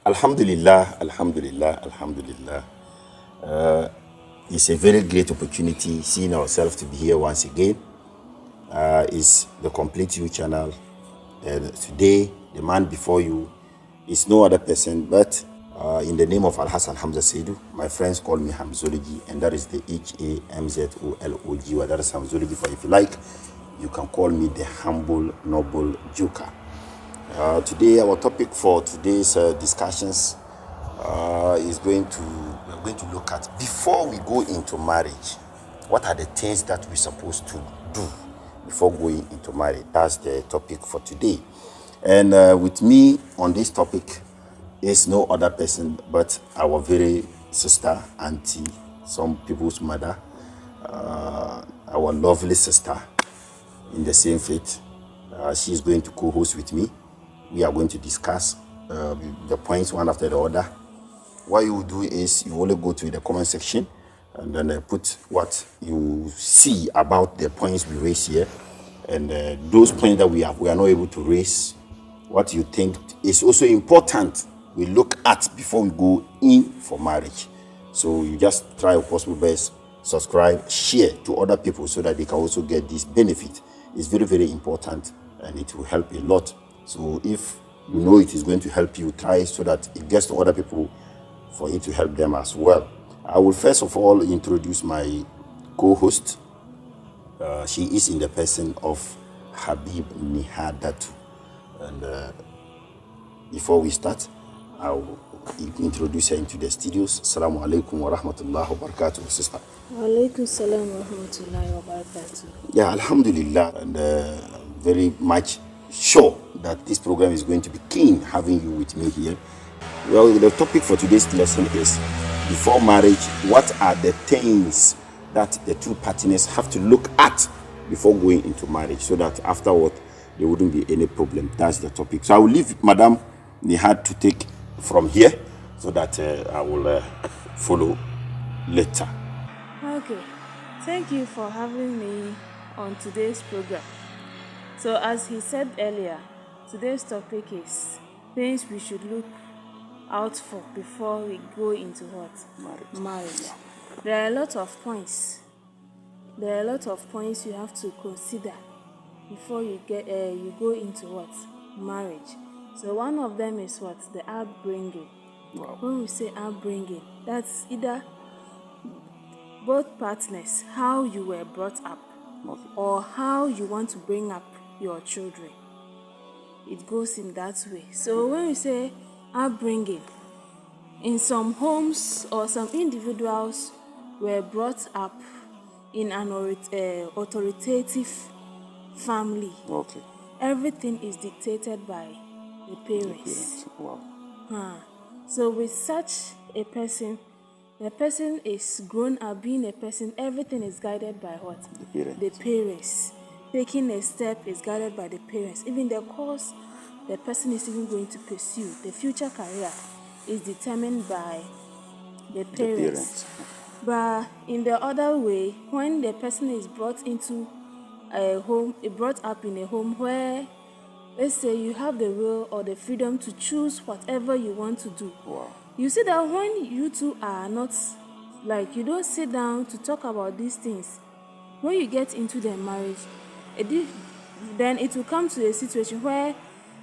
Alhamdulillah, Alhamdulillah, Alhamdulillah. It's a very great opportunity seeing ourselves to be here once again. It's the Complete You channel. And today, the man before you is no other person but in the name of Al Hassan Hamza Seidu. My friends call me Hamzology, and that is the Hamzology. That is Hamzology. For if you like, you can call me the humble, noble joker. Today, our topic for today's discussions is we're going to look at, before we go into marriage, what are the things that we're supposed to do before going into marriage. That's the topic for today. And with me on this topic is no other person but our very sister, auntie, some people's mother, our lovely sister in the same faith. She's going to co-host with me. We are going to discuss the points one after the other. What you do is you only go to the comment section and then put what you see about the points we raise here, and those points that we are not able to raise, what you think is also important we look at before we go in for marriage. So you just try your possible best, subscribe, share to other people so that they can also get this benefit. It's very, very important, and it will help a lot. So if you know it is going to help you, try so that it gets to other people for you to help them as well. I will first of all introduce my co-host. She is in the person of Habib Nihadatu. And before we start, I will introduce her into the studios. Assalamu alaikum wa rahmatullahi wa barakatuh, sister. Wa alaikum salam wa rahmatullahi wa barakatuh. Yeah, alhamdulillah. And very much sure that this program is going to be keen having you with me here. Well, the topic for today's lesson is, before marriage, what are the things that the two partners have to look at before going into marriage, so that afterward there wouldn't be any problem. That's the topic. So I will leave Madam Nihad to take from here, so that I will follow later. Okay, thank you for having me on today's program. So as he said earlier, today's topic is things we should look out for before we go into what? Marriage. There are a lot of points. There are a lot of points you have to consider before you go into what? Marriage. So one of them is what? The upbringing. Wow. When we say upbringing, that's either both partners, how you were brought up, or how you want to bring up your children. It goes in that way. So when we say upbringing, in some homes or some individuals were brought up in an authoritative family. Okay. Everything is dictated by the parents. Wow. So with such a person, the person is grown up being a person, everything is guided by what? The parents. Taking a step is guided by the parents. Even the course the person is even going to pursue, the future career, is determined by the parents. But in the other way, when the person is brought into a home, brought up in a home where, let's say, you have the will or the freedom to choose whatever you want to do. Wow. You see that when you two are not, like, you don't sit down to talk about these things, when you get into the marriage, then it will come to a situation where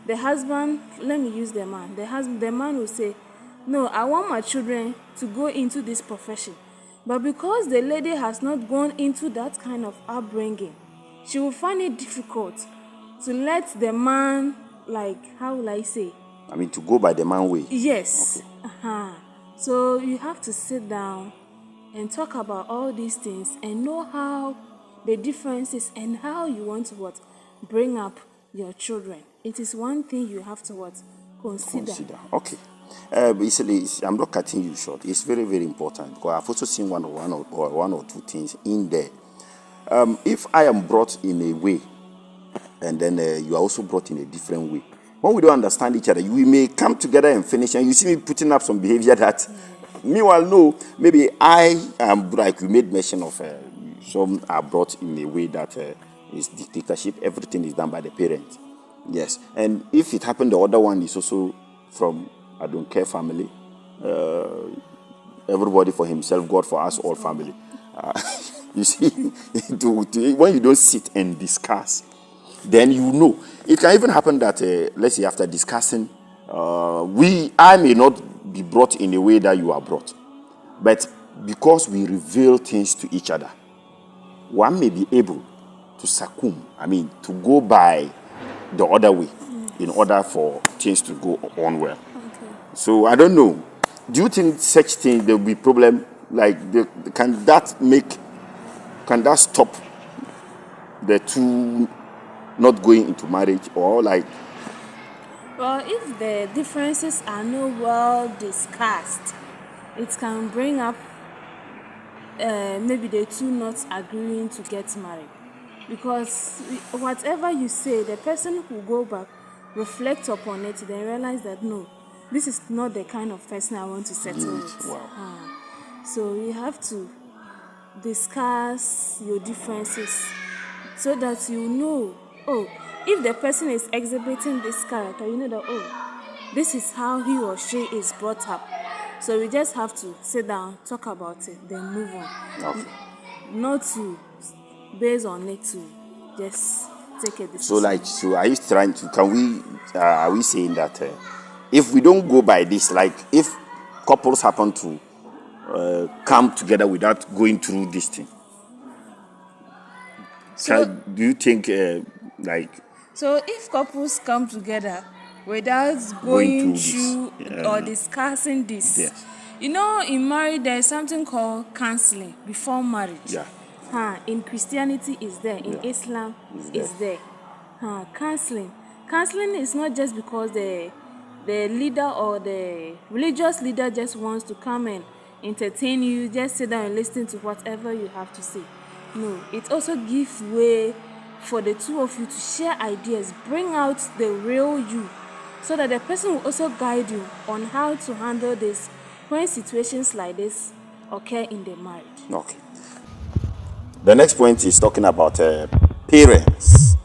the husband, let me use the man, the man will say, no, I want my children to go into this profession. But because the lady has not gone into that kind of upbringing, she will find it difficult to let the man, like, how will I say? I mean, to go by the man way. Yes. Okay. So you have to sit down and talk about all these things and know how the differences and how you want to what? Bring up your children. It is one thing you have to what? Consider. Okay. Basically, I'm not cutting you short. It's very, very important, because I've also seen one or two things in there. If I am brought in a way, and then you are also brought in a different way, when we don't understand each other, we may come together and finish, and you see me putting up some behavior that, meanwhile, no, maybe I am, like you made mention of, some are brought in a way that is dictatorship. Everything is done by the parents. Yes. And if it happened, the other one is also from I don't care family. Everybody for himself, God for us all family. You see, when you don't sit and discuss, then you know. It can even happen that, let's say, after discussing, I may not be brought in a way that you are brought. But because we reveal things to each other, one may be able to succumb, to go by the other way in order for things to go on well. Okay. So I don't know. Do you think such thing there will be problem? Like, can that stop the two not going into marriage, or like? Well, if the differences are not well discussed, it can bring up maybe the two not agreeing to get married. Because whatever you say, the person who go back, reflect upon it, then realize that no, this is not the kind of person I want to settle with. Wow. So you have to discuss your differences so that you know, if the person is exhibiting this character, you know that, this is how he or she is brought up. So we just have to sit down, talk about it, then move on. Okay. Not to, based on it, to just take a decision. So are you trying to, are we saying that if we don't go by this, like if couples happen to come together without going through this thing, do you think So if couples come together without going through or discussing this, yes. In marriage there is something called counseling before marriage. Yeah. In Christianity is there, in Islam is there. Counseling is not just because the leader or the religious leader just wants to come and entertain you, just sit down and listen to whatever you have to say. No, it also gives way for the two of you to share ideas, bring out the real you, so that the person will also guide you on how to handle this when situations like this occur in the marriage. Okay. The next point is talking about parents,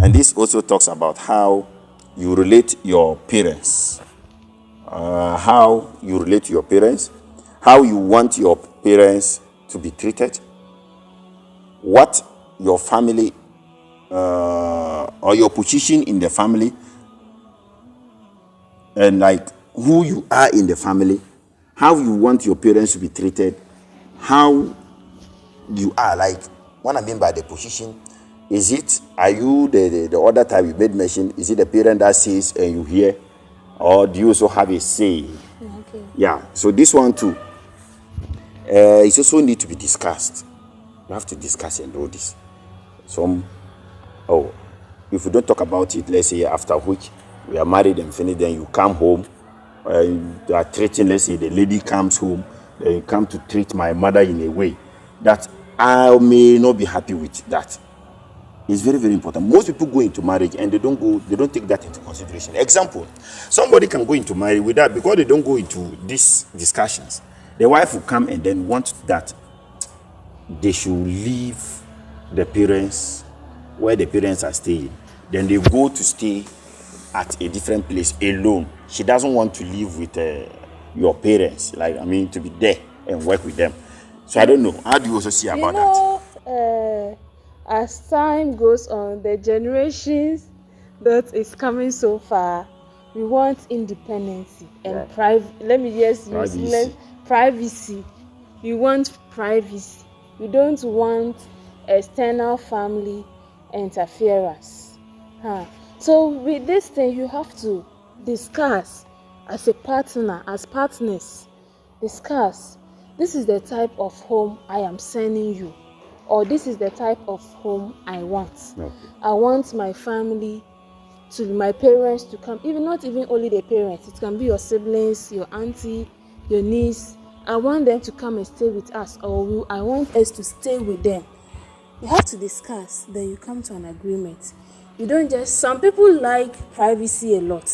and this also talks about how you relate your parents, how you want your parents to be treated, what your family or your position in the family, and like who you are in the family, how you want your parents to be treated, how you are, like what I mean by the position. Are you the other time you made mention, is it the parent that says and you hear, or do you also have a say? Okay. Yeah, so this one too, it also need to be discussed. You have to discuss and do this. If we don't talk about it, let's say after which we are married and finished, then you come home, you are treating, let's say the lady comes home, then you come to treat my mother in a way that I may not be happy with that. It's very, very important. Most people go into marriage and they don't take that into consideration. Example, somebody can go into marriage with that because they don't go into these discussions. The wife will come and then want that they should leave the parents where the parents are staying. Then they go to stay at a different place alone. She doesn't want to live with your parents, to be there and work with them. So I don't know. How do you also see about that? As time goes on, the generations that is coming so far, we want independence and privacy. We want privacy. We don't want external family interference. So with this thing, you have to discuss as a partner, as partners. Discuss. This is the type of home I am sending you, or this is the type of home I want. Okay. I want my family my parents to come, not even only the parents. It can be your siblings, your auntie, your niece. I want them to come and stay with us, or I want us to stay with them. You have to discuss, then you come to an agreement. You don't just, some people like privacy a lot.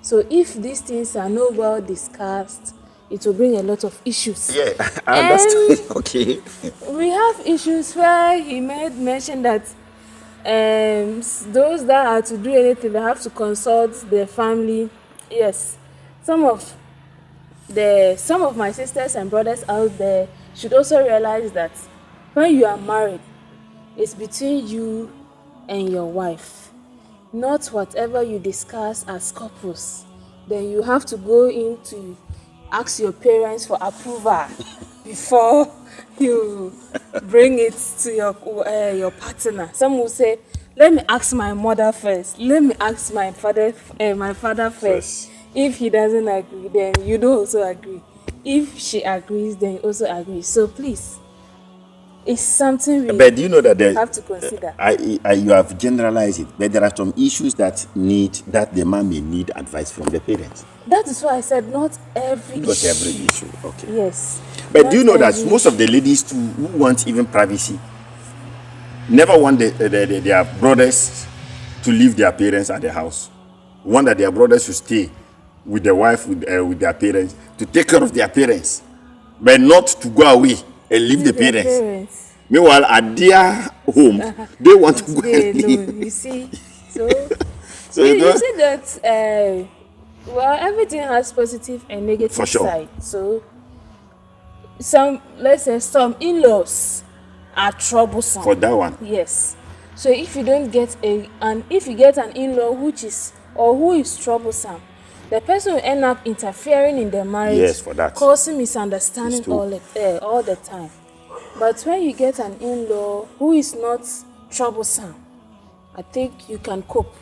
So if these things are not well discussed, it will bring a lot of issues. Yeah, I understand. Okay. We have issues where he made mention that those that are to do anything, they have to consult their family. Yes. some of my sisters and brothers out there should also realize that when you are married, it's between you and your wife, not whatever you discuss as couples. Then you have to go in to ask your parents for approval before you bring it to your partner. Some will say, let me ask my mother first, let me ask my father first. Yes. If he doesn't agree, then you don't also agree. If she agrees, then you also agree. So please, it's something we But do you know that have to consider. you have generalized it, but there are some issues that the man may need advice from the parents. That is why I said not every Not issue. every issue, okay. Yes. But do you know that most of the ladies too who want even privacy never want their brothers to leave their parents at the house. Want that their brothers should stay with the wife, with their parents, to take care of their parents, but not to go away and leave the parents. Meanwhile, at their home, they want to go and leave. You see, so you see that well, everything has positive and negative For sure. side. So let's say some in-laws are troublesome. For that one. Yes. So if you don't get if you get an in-law who is troublesome, the person will end up interfering in their marriage, Yes, for that. causing misunderstanding all the time. But when you get an in-law who is not troublesome, I think you can cope.